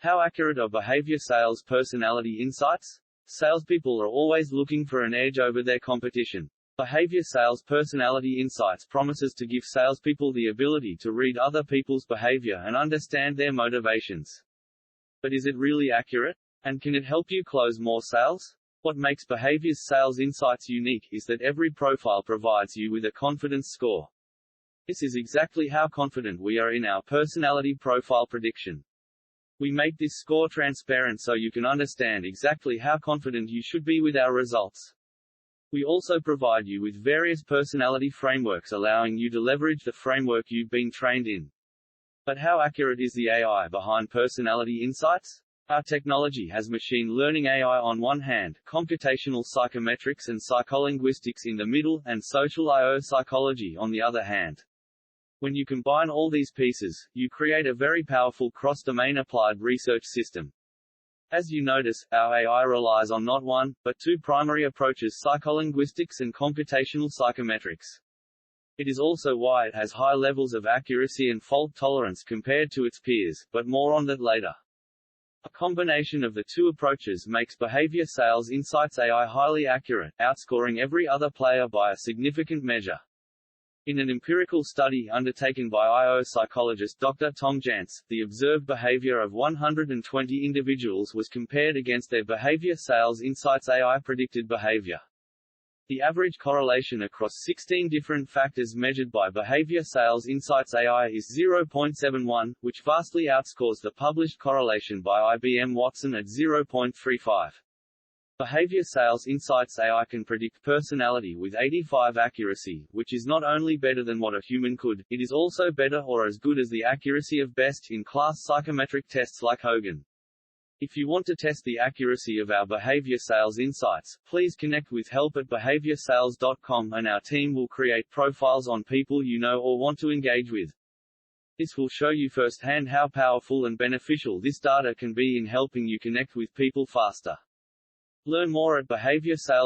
How accurate are behavior sales personality insights? Salespeople are always looking for an edge over their competition. Behavior Sales Personality Insights promises to give salespeople the ability to read other people's behavior and understand their motivations. But is it really accurate? And can it help you close more sales? What makes Behaviours Sales Insights unique is that every profile provides you with a confidence score. This is exactly how confident we are in our personality profile prediction. We make this score transparent so you can understand exactly how confident you should be with our results. We also provide you with various personality frameworks allowing you to leverage the framework you've been trained in. But how accurate is the AI behind personality insights? Our technology has machine learning AI on one hand, computational psychometrics and psycholinguistics in the middle, and social I/O psychology on the other hand. When you combine all these pieces, you create a very powerful cross-domain applied research system. As you notice, our AI relies on not one, but two primary approaches: psycholinguistics and computational psychometrics. It is also why it has high levels of accuracy and fault tolerance compared to its peers, but more on that later. A combination of the two approaches makes Behavior Sales Insights AI highly accurate, outscoring every other player by a significant measure. In an empirical study undertaken by I/O psychologist Dr. Tom Jantz, the observed behavior of 120 individuals was compared against their Behavior Sales Insights AI predicted behavior. The average correlation across 16 different factors measured by Behavior Sales Insights AI is 0.71, which vastly outscores the published correlation by IBM Watson at 0.35. Behavior Sales Insights AI can predict personality with 85% accuracy, which is not only better than what a human could, it is also better or as good as the accuracy of best-in-class psychometric tests like Hogan. If you want to test the accuracy of our Behavior Sales Insights, please connect with help@behaviorsales.com and our team will create profiles on people you know or want to engage with. This will show you firsthand how powerful and beneficial this data can be in helping you connect with people faster. Learn more at Behaviour Sales.